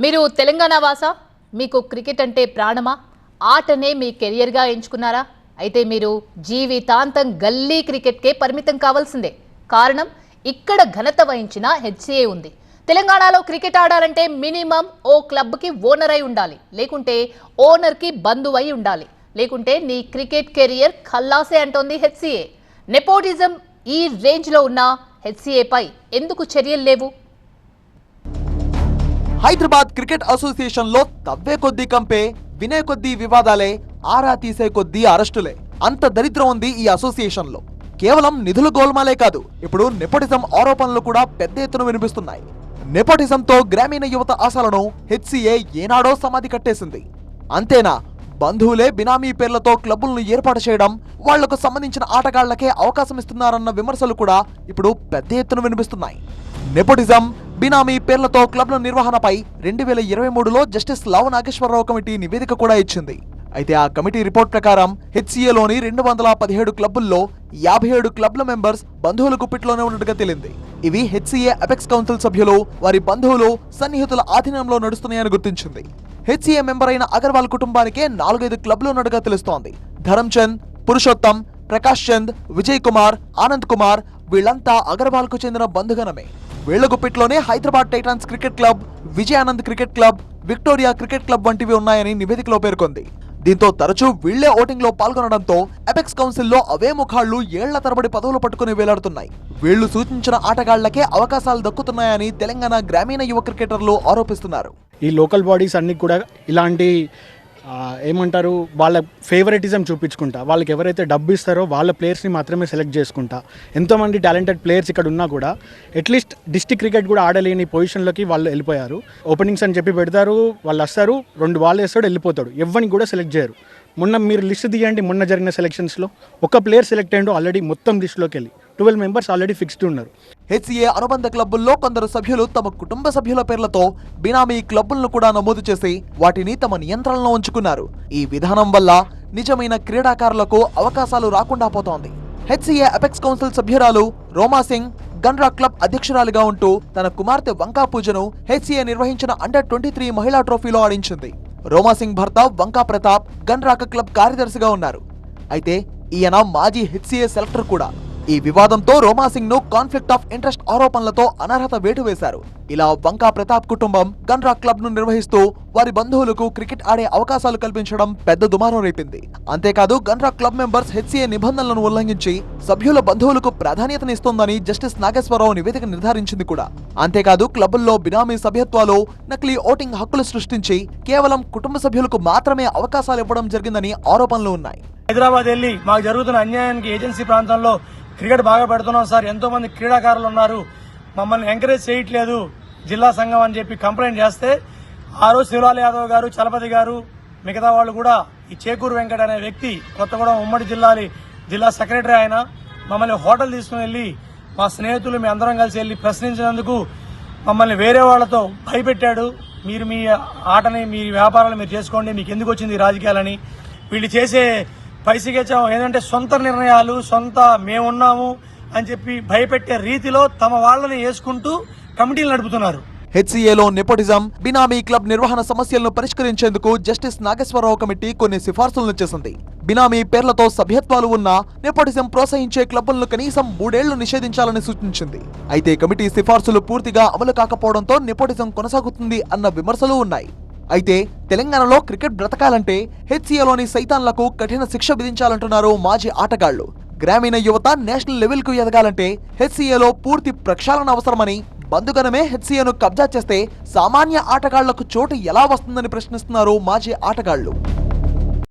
మీరు తెలంగాణ వాసా? మీకు క్రికెట్ అంటే ప్రాణమా? ఆటనే మీ కెరియర్గా ఎంచుకున్నారా? అయితే మీరు జీవితాంతం గల్లీ క్రికెట్కే పరిమితం కావాల్సిందే. కారణం, ఇక్కడ ఘనత వహించిన హెచ్సిఏ ఉంది. తెలంగాణలో క్రికెట్ ఆడాలంటే మినిమం ఓ క్లబ్కి ఓనర్ అయి ఉండాలి, లేకుంటే ఓనర్కి బంధువై ఉండాలి, లేకుంటే నీ క్రికెట్ కెరియర్ ఖల్లాసే అంటోంది హెచ్సిఏ. నెపోటిజం ఈ రేంజ్లో ఉన్న హెచ్సిఏపై ఎందుకు చర్యలు లేవు? హైదరాబాద్ క్రికెట్ అసోసియేషన్ లో తవ్వే కొద్దీ కంపే, వినే కొద్దీ వివాదాలే, ఆరా తీసే కొద్దీ అరెస్టులే. అంత దరిద్రం ఉంది ఈ అసోసియేషన్ లో. కేవలం నిధుల గోల్మాలే కాదు, ఇప్పుడు నెపోటిజం ఆరోపణలు కూడా పెద్ద ఎత్తున వినిపిస్తున్నాయి. నెపోటిజంతో గ్రామీణ యువత ఆశలను హెచ్సిఏ ఏనాడో సమాధి కట్టేసింది. అంతేనా, బంధువులే బినామీ పేర్లతో క్లబ్బులను ఏర్పాటు చేయడం, వాళ్లకు సంబంధించిన ఆటగాళ్లకే అవకాశం ఇస్తున్నారన్న విమర్శలు కూడా ఇప్పుడు పెద్ద ఎత్తున వినిపిస్తున్నాయి. నెపోటిజం, బినామీ పేర్లతో క్లబ్ల నిర్వహణపై 2023లో జస్టిస్ లవ్ నాగేశ్వరరావు కమిటీ నివేదిక కూడా ఇచ్చింది. అయితే ఆ కమిటీ రిపోర్ట్ ప్రకారం హెచ్సిఏలోని 217 క్లబ్బుల్లో 57 క్లబ్ల మెంబర్స్ బంధువుల గుప్పిట్లోనే ఉన్నట్టుగా తేలింది. ఇవి హెచ్సిఏ అపెక్స్ కౌన్సిల్ సభ్యులు, వారి బంధువులు, సన్నిహితుల ఆధీనంలో నడుస్తున్నాయని గుర్తించింది. హెచ్సిఏ మెంబర్ అయిన అగర్వాల్ కుటుంబానికే 4-5 క్లబ్లు ఉన్నట్టుగా తెలుస్తోంది. ధరంచంద్, పురుషోత్తం, ప్రకాష్ చంద్, విజయ్ కుమార్, ఆనంద్ కుమార్ వీళ్లంతా అగర్వాల్ కు చెందిన బంధుగణమే. వీళ్ల గుప్పిట్లోనే Hyderabad Titans cricket club, Vijayanand cricket club, Victoria cricket club వంటివి ఉన్నాయని నివేదికలో పేర్కొంది. దీంతో తరచూ వీళ్లే ఓటింగ్ లో పాల్గొనడంతో అపెక్స్ కౌన్సిల్లో అవే ముఖాళ్లు ఏళ్ల తరబడి పదవులు పట్టుకుని వేలాడుతున్నాయి. వీళ్లు సూచించిన ఆటగాళ్లకే అవకాశాలు దక్కుతున్నాయని తెలంగాణ గ్రామీణ యువ క్రికెటర్లు ఆరోపిస్తున్నారు. ఈ లోకల్ బాడీస్ అన్ని కూడా ఇలాంటి ఏమంటారు, వాళ్ళ ఫేవరెటిజం చూపించుకుంటా, వాళ్ళకి ఎవరైతే డబ్బు ఇస్తారో వాళ్ళ ప్లేయర్స్ని మాత్రమే సెలెక్ట్ చేసుకుంటా. ఎంతోమంది టాలెంటెడ్ ప్లేయర్స్ ఇక్కడ ఉన్నా కూడా అట్లీస్ట్ డిస్ట్రిక్ట్ క్రికెట్ కూడా ఆడలేని పొజిషన్లోకి వాళ్ళు వెళ్ళిపోయారు. ఓపెనింగ్స్ అని చెప్పి పెడతారు, వాళ్ళు వస్తారు, 2 బాల్ వేస్తాడు, వెళ్ళిపోతాడు. ఎవరిని కూడా సెలెక్ట్ చేయరు. మొన్న మీరు లిస్ట్ తీయండి, మొన్న జరిగిన సెలెక్షన్స్లో ఒక ప్లేయర్ సెలెక్ట్ అయ్యిండు ఆల్రెడీ మొత్తం లిస్టులోకి వెళ్ళి. 12 మెంబర్స్ ఆల్రెడీ ఫిక్స్డ్ ఉన్నారు. హెచ్సిఏ అనుబంధ క్లబ్బుల్లో కొందరు సభ్యులు తమ కుటుంబ సభ్యుల పేర్లతో బినామీ క్లబ్బులను కూడా నమోదు చేసి వాటిని తమ నియంత్రణలో ఉంచుకున్నారు. ఈ విధానం వల్ల నిజమైన క్రీడాకారులకు అవకాశాలు రాకుండా పోతోంది. హెచ్సిఏ అపెక్స్ కౌన్సిల్ సభ్యురాలు రోమా సింగ్ గన్రా క్లబ్ అధ్యక్షురాలిగా ఉంటూ తన కుమార్తె వంకా పూజను హెచ్సిఏ నిర్వహించిన అండర్-23 మహిళా ట్రోఫీలో ఆడించింది. రోమా సింగ్ భర్త వంకా ప్రతాప్ గన్రాక క్లబ్ కార్యదర్శిగా ఉన్నారు. అయితే ఈయన మాజీ హెచ్సిఏ సెలెక్టర్ కూడా. ఈ వివాదంతో రోమా సింగ్ ను కాన్ఫ్లిక్ట్ ఆఫ్ ఇంట్రెస్ట్ ఆరోపణలతో అనర్హత వేటు వేశారు. ఇలా వంకా ప్రతాప్ కుటుంబం గన్రా క్లబ్ ను నిర్వహిస్తూ వారి బంధువులకు క్రికెట్ ఆడే అవకాశాలు కల్పించడం పెద్ద దుమారం రేపింది. అంతేకాదు గన్రా క్లబ్ మెంబర్స్ హెచ్సిఏ నిబంధనలను ఉల్లంఘించి సభ్యుల బంధువులకు ప్రాధాన్యతనిస్తోందని జస్టిస్ నాగేశ్వరరావు నివేదిక నిర్ధారించింది కూడా. అంతేకాదు క్లబ్బుల్లో బినామీ సభ్యత్వాలు, నకిలీ ఓటింగ్ హక్కులు సృష్టించి కేవలం కుటుంబ సభ్యులకు మాత్రమే అవకాశాలు ఇవ్వడం జరిగిందని ఆరోపణలు ఉన్నాయి. హైదరాబాద్ వెళ్ళి మాకు జరుగుతున్న అన్యాయానికి ఏజెన్సీ ప్రాంతంలో క్రికెట్ బాగా పెడుతున్నాం సార్, ఎంతో మంది క్రీడాకారులు ఉన్నారు, మమ్మల్ని ఎంకరేజ్ చేయట్లేదు జిల్లా సంఘం అని చెప్పి కంప్లైంట్ చేస్తే ఆ రోజు శివలాల్ యాదవ్ గారు, చలపతి గారు, మిగతా వాళ్ళు కూడా ఈ చేకూరు వెంకట అనే వ్యక్తి కొత్తగూడెం ఉమ్మడి జిల్లా సెక్రటరీ, ఆయన మమ్మల్ని హోటల్ తీసుకుని వెళ్ళి మా స్నేహితులు మీ అందరం కలిసి వెళ్ళి ప్రశ్నించినందుకు మమ్మల్ని వేరే వాళ్ళతో భయపెట్టాడు. మీరు మీ ఆటని, మీ వ్యాపారాలు మీరు చేసుకోండి, మీకు ఎందుకు వచ్చింది ఈ రాజకీయాలని. వీళ్ళు చేసే పైసకెచ్చాం ఏంటంటే సొంత నిర్ణయాలు, సొంత మేమున్నాము అని చెప్పి భయపెట్టే రీతిలో తమ వాళ్ళని వేసుకుంటూ కమిటీలు నడుపుతున్నారు. హెచ్సిఏలో నెపోటిజం, బినామీ క్లబ్ నిర్వహణ సమస్యలను పరిష్కరించేందుకు జస్టిస్ నాగేశ్వరరావు కమిటీ కొన్ని సిఫార్సులను చేసింది. బినామీ పేర్లతో సభ్యత్వాలు ఉన్న నెపోటిజం ప్రోత్సహించే క్లబ్బులను కనీసం 3 ఏళ్లు నిషేధించాలని సూచించింది. అయితే కమిటీ సిఫార్సులు పూర్తిగా అమలు కాకపోవడంతో నెపోటిజం కొనసాగుతుంది అన్న విమర్శలు ఉన్నాయి. అయితే తెలంగాణలో క్రికెట్ బ్రతకాలంటే హెచ్సిఏలోని సైతాన్లకు కఠిన శిక్ష విధించాలంటున్నారు మాజీ ఆటగాళ్లు. గ్రామీణ యువత నేషనల్ లెవెల్ కు ఎదగాలంటే హెచ్సిఏలో పూర్తి ప్రక్షాళన అవసరమని, బంధుగణమే హెచ్సిఏను కబ్జా చేస్తే సామాన్య ఆటగాళ్లకు చోటు ఎలా వస్తుందని ప్రశ్నిస్తున్నారు మాజీ ఆటగాళ్లు.